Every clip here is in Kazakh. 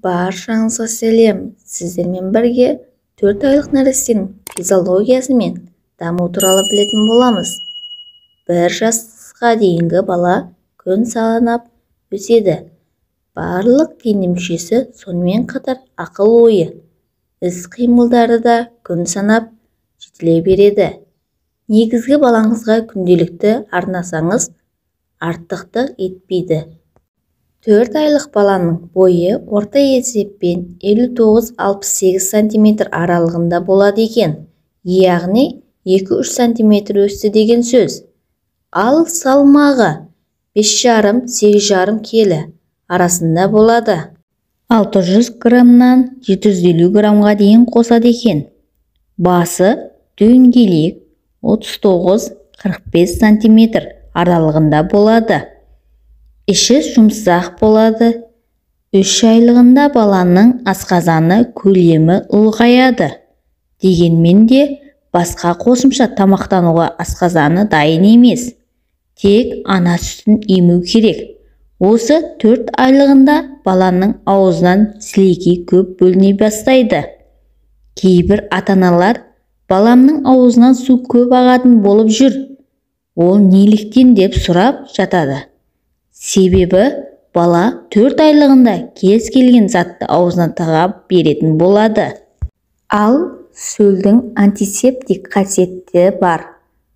Баршаңызға сәлем. Сіздермен бірге 4 айлық нәрестенің физиологиясы мен даму туралы білетін боламыз. 1 жасқа дейінгі бала күн санап өседі. Барлық дене мүшесі, сонымен қатар ақыл-ойы, іс-қимылдары да күн санап жетіле береді. Негізгі балаңызға күнделікті арнасаңыз, артықтық етпейді. 4 айлық баланың бойы орта есеппен 59-68 см аралығында болады екен, яғни 2-3 см өсті деген сөз. Ал салмағы 5,5-8,5 келі арасында болады. 600 граммнан 750 граммға дейін қосады екен. Басы дөңгелек 39-45 см аралығында болады. Іші жұмсақ болады. 3 айлығында баланың асқазаны көлемі ұлғаяды. Дегенмен де басқа қосымша тамақтануға асқазаны дайын емес. Тек ана сүтін ему керек. Осы 4 айлығында баланың аузынан сілекей көп бөліне бастайды. Кейбір ата-аналар баламның аузынан су көп ағатын болып жүр, ол неліктен деп сұрап жатады. Себебі бала 4 айлығында кез келген затты аузына тыға беретін болады. Ал сөлдің антисептик қасиеті бар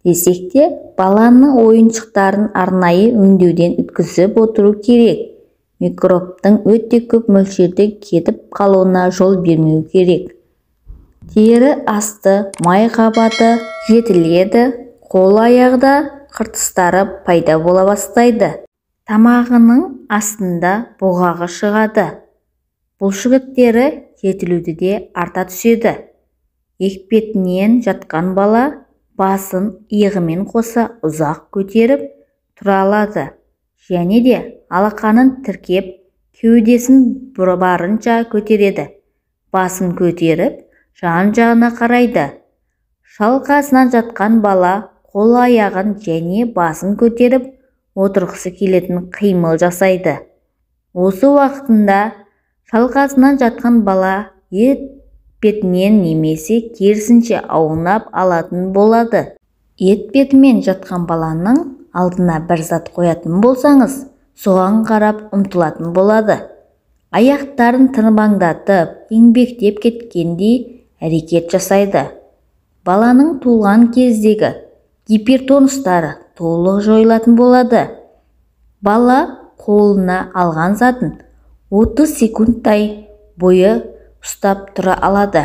десек те, баланың ойыншықтарын арнайы өңдеуден өткізіп отыру керек. Микробтың өте көп мөлшерде кетіп қалуына жол бермеу керек. Тері асты май қабаты жетіледі, қол-аяғда қыртыстары пайда бола бастайды. Тамағының астында бұғағы шығады. Бұлшықеттері жетілуді де арта түседі. Екпетінен жатқан бала басын иығымен қоса ұзақ көтеріп тұра алады, және де алақанын тіркеп кеудесін барынша көтереді. Басын көтеріп жан-жағына қарайды. Шалқасынан жатқан бала қол-аяғын және басын көтеріп отырғысы келетін қимыл жасайды. Осы уақытында шалқасынан жатқан бала етпетінен немесе керісінше аунап алатын болады. Етпетімен жатқан баланың алдына бір зат қоятын болсаңыз, соған қарап ұмтылатын болады. Аяқтарын тырбаңдатып, еңбектеп кеткендей әрекет жасайды. Баланың туылған кездегі гипертонустары толық жойылатын болады. Бала қолына алған затын 30 секундтай бойы ұстап тұра алады.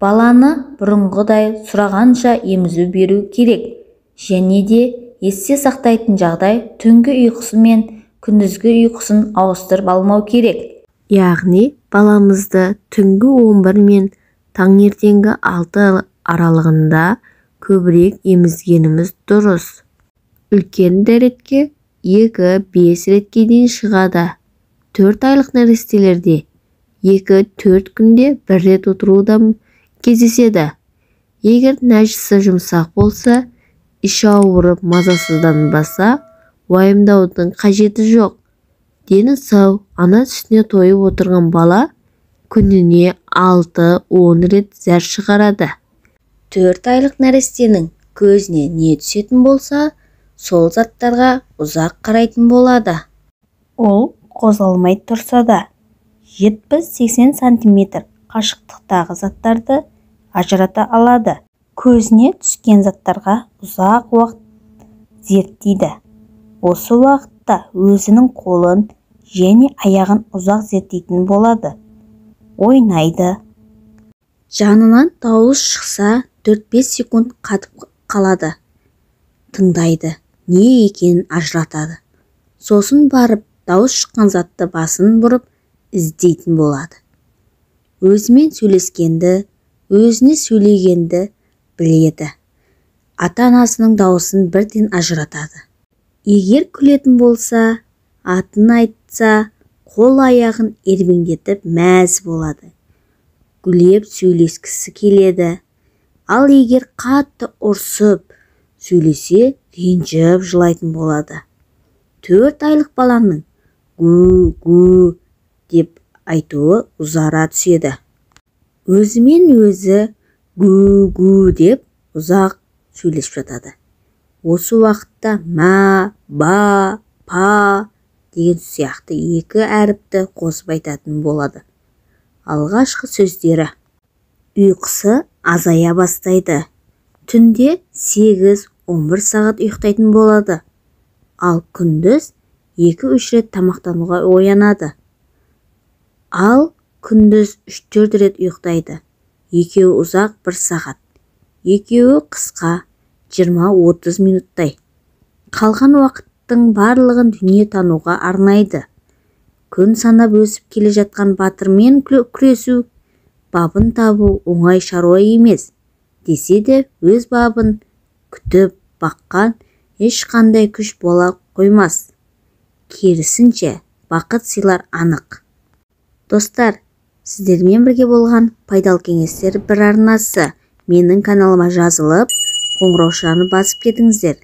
Баланы бұрынғыдай сұрағанша емізу беру керек, және де есте сақтайтын жағдай түнгі ұйқысы мен күндізгі ұйқысын ауыстырып алмау керек. Яғни баламызды түнгі 11 мен таңертеңгі 6 аралығында көбірек емізгеніміз дұрыс. Үлкен дәретке 2-5 ретке дейін шығады. 4 айлық нәрестелерде 2-4 күнде 1 рет отыруда кездеседі. Егер нәжісі жұмсақ болса, іші ауырып мазасызданбаса, уайымдаудың қажеті жоқ. Дені сау, ана сүтіне тойып отырған бала күніне 6-10 рет зәр шығарады. 4 айлық нәрестенің көзіне не түсетін болса, сол заттарға ұзақ қарайтын болады. Ол қозғалмай тұрса да 70-80 см қашықтықтағы заттарды ажырата алады. Көзіне түскен заттарға ұзақ уақыт зерттейді. Осы уақытта өзінің қолын және аяғын ұзақ зерттейтін болады. Ойнайды. Жанынан дауыс шықса 4-5 секунд қатып қалады. Тыңдайды, не екенін ажыратады. Сосын барып дауыс шыққан затты басын бұрып іздейтін болады. Өзімен сөйлескенді, өзіне сөйлегенді біледі. Ата-анасының дауысын бірден ажыратады. Егер күлетін болса, атын айтса, қол-аяғын ербеңдетіп мәз болады. Гүлеп сөйлескісі келеді. Ал егер қатты ұрсып сөйлесе, ренжіп жылайтын болады. 4 айлық баланың гу-гу деп айтуы ұзара түседі. Өзімен өзі гу деп ұзақ сөйлесіп жатады. Осы уақытта мә, ба, па деген сияқты екі әріпті қосып айтатын болады. Алғашқы сөздері: ұйқысы азая бастайды. Түнде 8-11 сағат ұйықтайтын болады. Ал күндіз 2-3 рет тамақтануға оянады. Ал күндіз 3-4 рет ұйықтайды. Екеуі ұзақ 1 сағат. Екеуі қысқа 20-30 минуттай. Қалған уақыттың барлығын дүние тануға арнайды. Күн санап өсіп келе жатқан батырмен күресу, бабын табу оңай шаруа емес. Десе де өз бабын күтіп баққан ешқандай күш бола қоймас. Керісінше бақыт сыйлар анық. Достар, сіздермен бірге болған пайдалы кеңестер бір арнасы. Менің каналыма жазылып, қоңыраушаны басып кетіңіздер.